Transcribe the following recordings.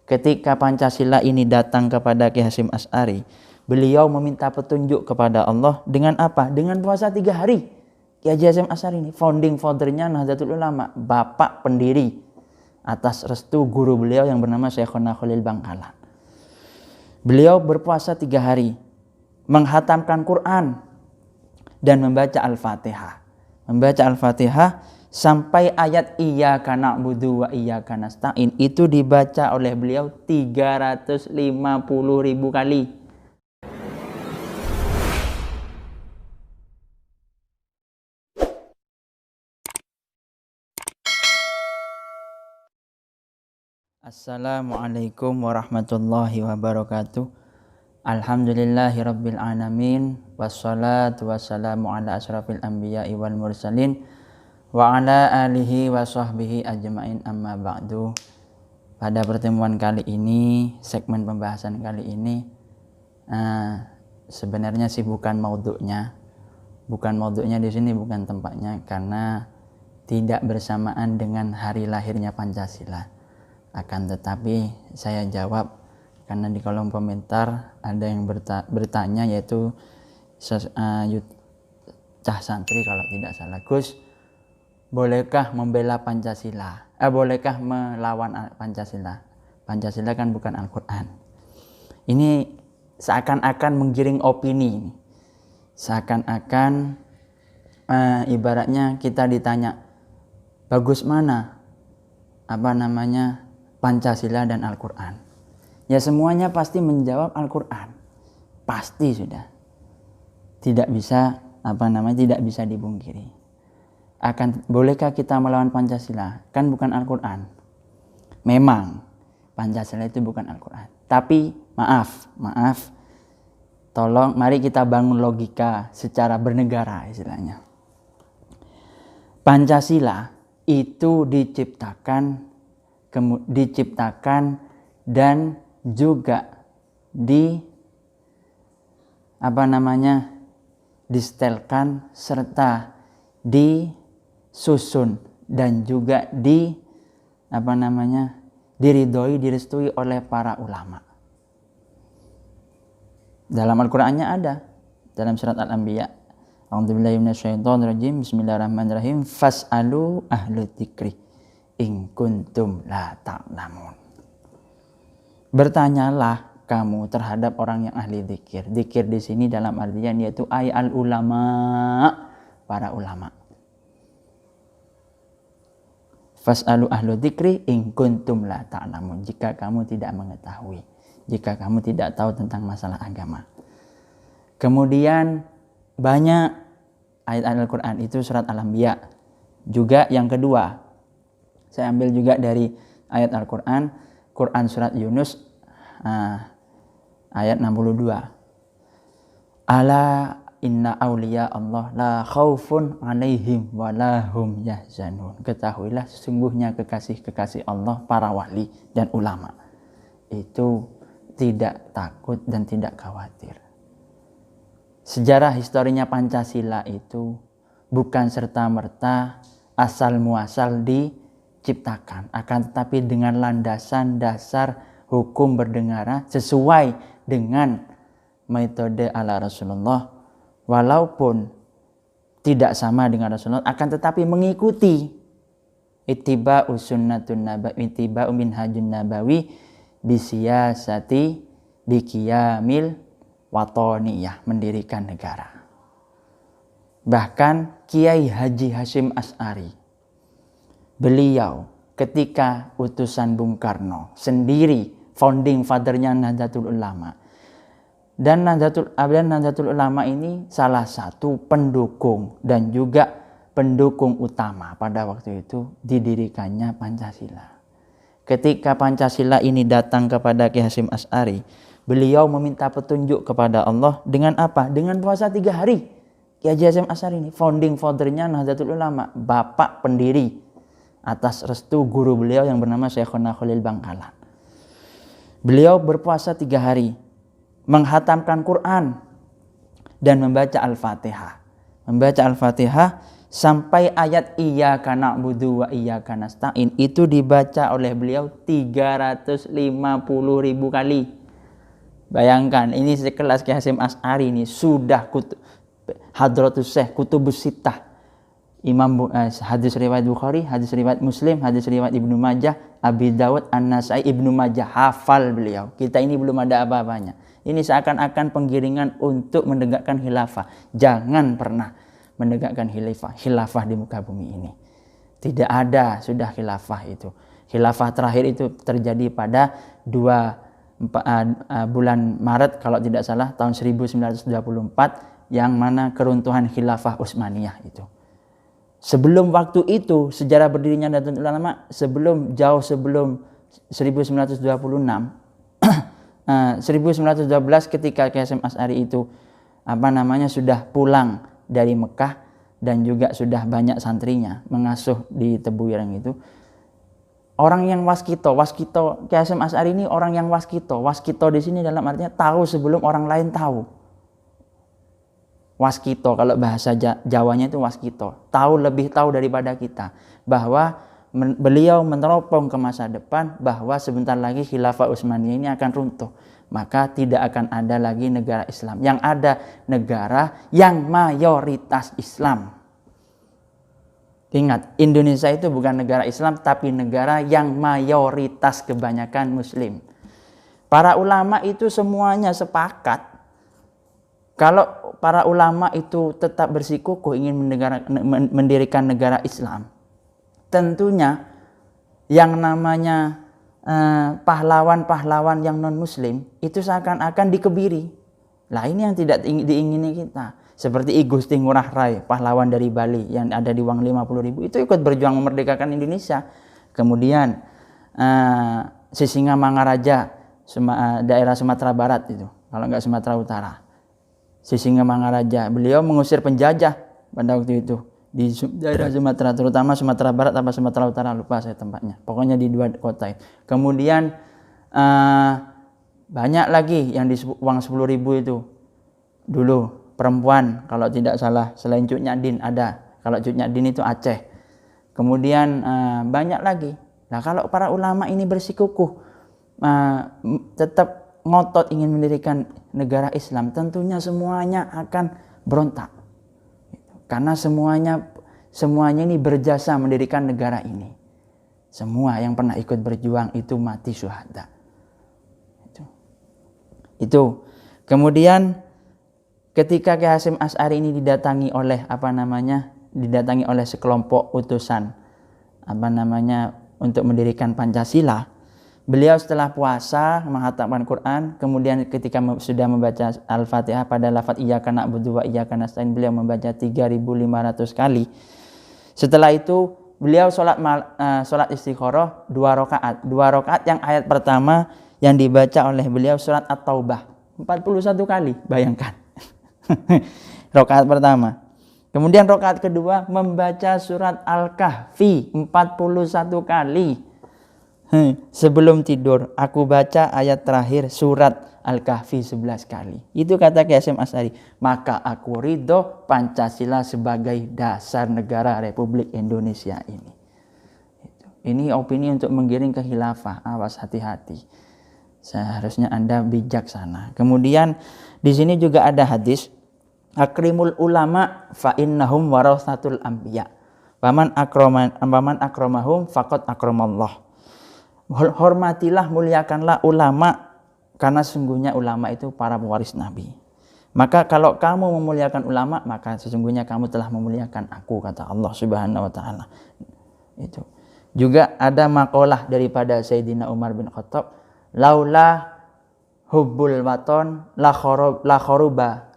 ketika Pancasila ini datang kepada Ki Hasyim Asy'ari, beliau meminta petunjuk kepada Allah dengan apa? Dengan puasa 3 hari. Ki Hasyim Asy'ari ini founding fathernya Nahdlatul Ulama, bapak pendiri atas restu guru beliau yang bernama Syekhona Khalil Bangkalan. Beliau berpuasa 3 hari, menghatamkan Quran dan membaca Al-Fatihah. Membaca Al-Fatihah sampai ayat Iyyaka na'budu wa iyyaka nasta'in itu dibaca oleh beliau 350.000 kali. Assalamualaikum warahmatullahi wabarakatuh. Alhamdulillahi rabbil alamin. Wassalatu wassalamu ala asrafil anbiya'i wal mursalin wa ala alihi wa sahbihi ajma'in, amma ba'du. Pada pertemuan kali ini, segmen pembahasan kali ini sebenarnya sih bukan maudhu'nya. Bukan maudhu'nya di sini, bukan tempatnya, karena tidak bersamaan dengan hari lahirnya Pancasila. Akan tetapi saya jawab karena di kolom komentar ada yang bertanya, yaitu Cah Santri kalau tidak salah, Gus, bolehkah membela Pancasila? Bolehkah melawan Pancasila? Pancasila kan bukan Al-Quran. Ini seakan-akan menggiring opini. Seakan-akan ibaratnya kita ditanya, bagus mana Pancasila dan Al-Quran? Ya semuanya pasti menjawab Al-Quran. Pasti sudah. Tidak bisa tidak bisa dibungkiri. Bolehkah kita melawan Pancasila? Kan bukan Al-Quran. Memang Pancasila itu bukan Al-Quran. Tapi maaf, tolong mari kita bangun logika secara bernegara istilahnya. Pancasila itu diciptakan dan juga distelkan serta disusun dan juga direstui oleh para ulama. Dalam Al-Qur'annya ada, dalam surat Al-Anbiya, A'udzubillahi minasyaitonirrajim, bismillahirrahmanirrahim, fas'alu ahla dzikri in kuntum la ta'lamun. Bertanyalah kamu terhadap orang yang ahli dzikir. Dzikir di sini dalam artian yaitu al-ulama, para ulama. Fas'alu ahla dzikri in kuntum la ta'lamun. Jika kamu tidak mengetahui, jika kamu tidak tahu tentang masalah agama. Kemudian banyak ayat Al-Qur'an itu surat Al-Anbiya. Juga yang kedua, saya ambil juga dari ayat Al-Quran, Quran surat Yunus ayat 62. Ala inna awliya Allah la khaufun alaihim wa lahum yahzanun. Ketahuilah sesungguhnya kekasih-kekasih Allah, para wali dan ulama, itu tidak takut dan tidak khawatir. Sejarah historinya Pancasila itu bukan serta-merta asal muasal diciptakan, akan tetapi dengan landasan dasar hukum bernegara sesuai dengan metode ala Rasulullah, walaupun tidak sama dengan Rasulullah, akan tetapi mengikuti ittiba'u sunnatun nabawi, ittiba'u minhajun nabawi bisiyasati biqiyamil watoniyah, mendirikan negara. Bahkan Kiai Haji Hasyim Asy'ari, beliau ketika utusan Bung Karno sendiri, founding fathernya Nahdlatul Ulama, dan Nahdlatul Ulama ini salah satu pendukung dan juga pendukung utama pada waktu itu didirikannya Pancasila. Ketika Pancasila ini datang kepada Ki Hasyim Asy'ari, beliau meminta petunjuk kepada Allah dengan apa? Dengan puasa 3 hari. Ki Hasyim Asy'ari ini founding fathernya Nahdlatul Ulama, bapak pendiri atas restu guru beliau yang bernama Syekhona Khalil Bangkalan. Beliau berpuasa 3 hari, menghatamkan Quran dan membaca Al-Fatihah. Membaca Al-Fatihah sampai ayat iyyaka na'budu wa iyyaka nasta'in itu dibaca oleh beliau 350.000 kali. Bayangkan, ini sekelas Kiai Hasyim Asy'ari ini sudah Hadratus Syekh Kutubus Sittah. Hadis riwayat Bukhari, hadis riwayat Muslim, hadis riwayat Ibnu Majah, Abi Dawud, An-Nasai, Ibnu Majah, hafal beliau. Kita ini belum ada apa-apanya. Ini seakan-akan penggiringan untuk menegakkan khilafah. Jangan pernah menegakkan khilafah di muka bumi ini. Tidak ada sudah khilafah itu. Khilafah terakhir itu terjadi pada bulan Maret kalau tidak salah tahun 1924, yang mana keruntuhan khilafah Utsmaniyah itu. Sebelum waktu itu, sejarah berdirinya Nahdlatul Ulama jauh sebelum 1926, 1912 ketika Kiai Hasyim Asy'ari itu sudah pulang dari Mekah dan juga sudah banyak santrinya mengasuh di Tebu Ireng itu. Orang yang waskito, Kiai Hasyim Asy'ari ini orang yang waskito. Waskito di sini dalam artinya tahu sebelum orang lain tahu. Waskito, kalau bahasa Jawanya itu waskito. Lebih tahu daripada kita. Bahwa beliau meneropong ke masa depan bahwa sebentar lagi khilafah Utsmaniyah ini akan runtuh. Maka tidak akan ada lagi negara Islam. Yang ada negara yang mayoritas Islam. Ingat, Indonesia itu bukan negara Islam, tapi negara yang mayoritas kebanyakan Muslim. Para ulama itu semuanya sepakat. Kalau para ulama itu tetap bersikukuh ingin mendirikan negara Islam, tentunya yang namanya pahlawan-pahlawan yang non-Muslim itu seakan-akan dikebiri. Lah ini yang tidak diingini kita. Seperti I Gusti Ngurah Rai, pahlawan dari Bali yang ada di uang 50.000 itu ikut berjuang memerdekakan Indonesia. Kemudian Sisingamangaraja, daerah Sumatera Barat itu, kalau nggak Sumatera Utara. Sisingamangaraja, beliau mengusir penjajah pada waktu itu di daerah Sumatera, terutama Sumatera Barat atau Sumatera Utara, lupa saya tempatnya. Pokoknya di 2 kota itu. Kemudian banyak lagi yang di uang 10.000 itu. Dulu perempuan kalau tidak salah selain Cuk Nyadin ada. Kalau Cuk Nyadin itu Aceh. Kemudian banyak lagi. Nah, kalau para ulama ini bersikukuh tetap ngotot ingin mendirikan negara Islam, tentunya semuanya akan berontak. Karena semuanya ini berjasa mendirikan negara ini. Semua yang pernah ikut berjuang itu mati syuhada. Itu. Kemudian ketika Kiai Hasyim Asy'ari ini didatangi oleh sekelompok utusan untuk mendirikan Pancasila, beliau setelah puasa menghatamkan Quran, kemudian ketika sudah membaca Al-Fatihah pada lafaz iyyaka na'budu wa iyyaka nasta'in, beliau membaca 3.500 kali. Setelah itu beliau sholat istikharah 2 rakaat. 2 rakaat yang ayat pertama yang dibaca oleh beliau surat At-Taubah 41 kali, bayangkan. Rakaat pertama. Kemudian rakaat kedua membaca surat Al-Kahfi 41 kali. Sebelum tidur aku baca ayat terakhir surat Al-Kahfi 11 kali. Itu kata Kiai Hasyim Asy'ari. Maka aku ridho Pancasila sebagai dasar negara Republik Indonesia ini. Ini opini untuk menggiring ke khilafah. Awas, hati-hati. Seharusnya Anda bijaksana. Kemudian di sini juga ada hadis, akrimul ulama fa innahum warathatul anbiya. Paman akramahum faqad akramallah. Hormatilah, muliakanlah ulama, karena sesungguhnya ulama itu para pewaris Nabi. Maka kalau kamu memuliakan ulama, maka sesungguhnya kamu telah memuliakan aku, kata Allah Subhanahu wa taala. Itu. Juga ada maqalah daripada Sayyidina Umar bin Khattab, laula hubbul waton la khoroba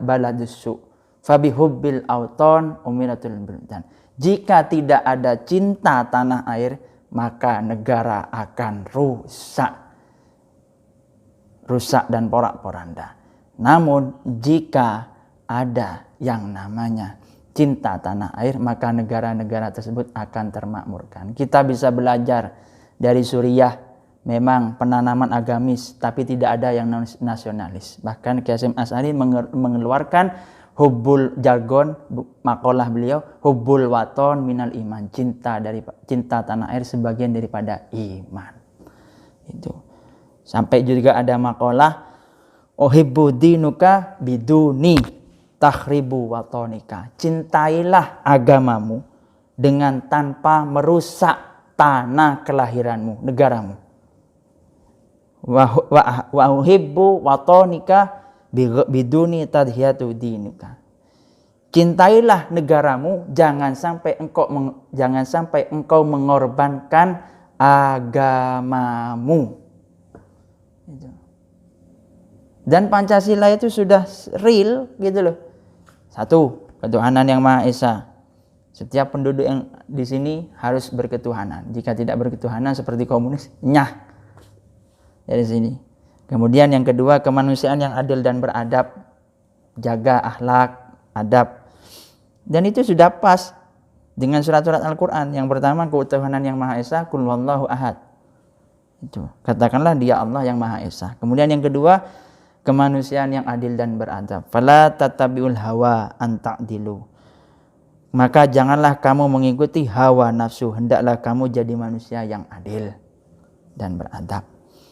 baladussu fabi hubbil auton umiratul buldan. Jika tidak ada cinta tanah air, maka negara akan rusak dan porak-poranda. Namun jika ada yang namanya cinta tanah air, maka negara-negara tersebut akan termakmurkan. Kita bisa belajar dari Suriah, memang penanaman agamis, tapi tidak ada yang nasionalis. Bahkan Kiai Hasyim Asy'ari mengeluarkan Hubbul jargon makalah beliau, hubbul waton minal iman, cinta tanah air sebagian daripada iman. Itu. Sampai juga ada makalah uhibbu dinuka biduni takhribu watonika. Cintailah agamamu dengan tanpa merusak tanah kelahiranmu, negaramu. Wa uhibbu watonika biduni tadhiyatu dinika. Cintailah negaramu, jangan sampai engkau mengorbankan agamamu. Dan Pancasila itu sudah real gitu loh. Satu, ketuhanan yang Maha Esa. Setiap penduduk yang di sini harus berketuhanan. Jika tidak berketuhanan seperti komunis, nyah dari sini. Kemudian yang kedua, kemanusiaan yang adil dan beradab, jaga akhlak, adab. Dan itu sudah pas dengan surat-surat Al-Quran. Yang pertama, ketuhanan yang Maha Esa, qul huwallahu ahad. Itu, katakanlah dia Allah yang Maha Esa. Kemudian yang kedua, kemanusiaan yang adil dan beradab. Fala tatabiul hawa an ta'dilu. Maka janganlah kamu mengikuti hawa nafsu, hendaklah kamu jadi manusia yang adil dan beradab.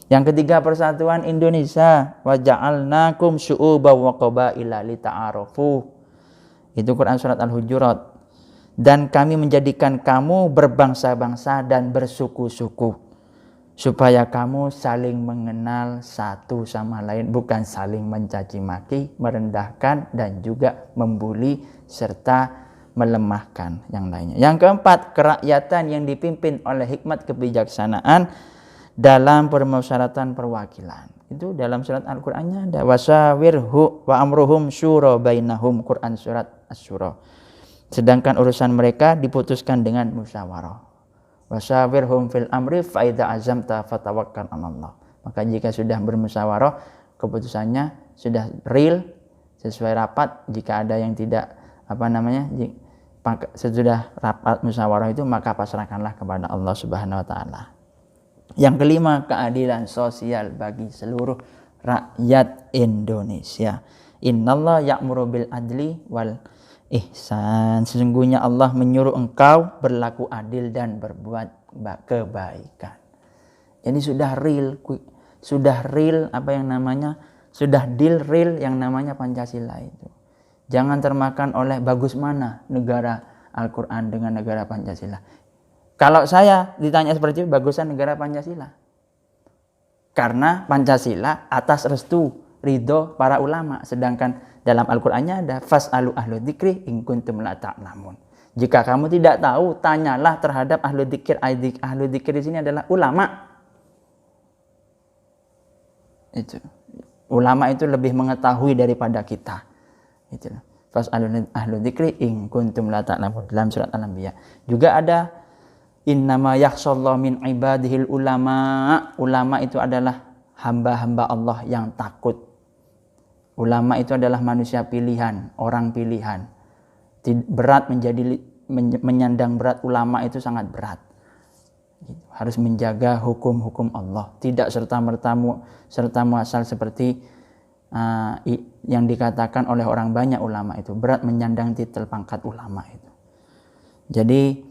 Yang ketiga, persatuan Indonesia. Wa ja'alnakum syu'uban wa qabaila lita'arafu. Itu Quran surat Al-Hujurat. Dan kami menjadikan kamu berbangsa-bangsa dan bersuku-suku, supaya kamu saling mengenal satu sama lain, bukan saling mencaci maki, merendahkan, dan juga membuli serta melemahkan yang lainnya. Yang keempat, kerakyatan yang dipimpin oleh hikmat kebijaksanaan dalam permusyawaratan perwakilan. Itu dalam surat Al-Qur'annya ada wasawirhu wa amruhum syura bainahum, Quran surat Asy-Syura. Sedangkan urusan mereka diputuskan dengan musyawarah. Wasawirhum fil amri fa idza azamta fatawakkal 'alallah. Maka jika sudah bermusyawarah, keputusannya sudah real, sesuai rapat. Jika ada yang tidak sesudah rapat musyawarah itu, maka pasrahkanlah kepada Allah Subhanahu wa taala. Yang kelima, keadilan sosial bagi seluruh rakyat Indonesia. Innallaha ya'muru bil adli wal ihsan. Sesungguhnya Allah menyuruh engkau berlaku adil dan berbuat kebaikan. Ini sudah real sudah deal real yang namanya Pancasila itu. Jangan termakan oleh bagus mana negara Al-Quran dengan negara Pancasila. Kalau saya ditanya seperti itu, bagusan negara Pancasila. Karena Pancasila atas restu, ridho para ulama. Sedangkan dalam Al-Qur'annya ada fas'alu ahlu dzikri in kuntum la ta'lamun. Jika kamu tidak tahu, tanyalah terhadap ahlu dzikir. Ahlu dzikir di sini adalah ulama. Itu. Ulama itu lebih mengetahui daripada kita. Itu. Fas'alu ahlu dzikri in kuntum la ta'lamun dalam surat Al-Anbiya. Juga ada innama yakhshallahu min ibadihil ulama. Ulama itu adalah hamba-hamba Allah yang takut. Ulama itu adalah manusia pilihan, orang pilihan. Berat menyandang berat ulama itu sangat berat. Harus menjaga hukum-hukum Allah. Tidak serta muasal seperti yang dikatakan oleh orang banyak ulama itu. Berat menyandang titel pangkat ulama itu. Jadi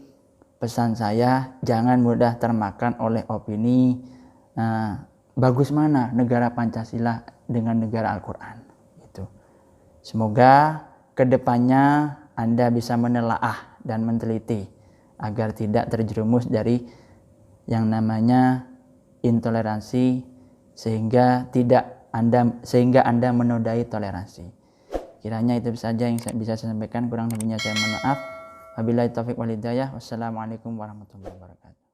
pesan saya, jangan mudah termakan oleh opini bagus mana negara Pancasila dengan negara Al-Quran. Gitu. Semoga kedepannya Anda bisa menelaah dan meneliti agar tidak terjerumus dari yang namanya intoleransi sehingga Anda menodai toleransi. Kiranya itu saja yang bisa saya sampaikan, kurang lebihnya saya mohon maaf. Wabillahi taufiq wal hidayah. Wassalamualaikum warahmatullahi wabarakatuh.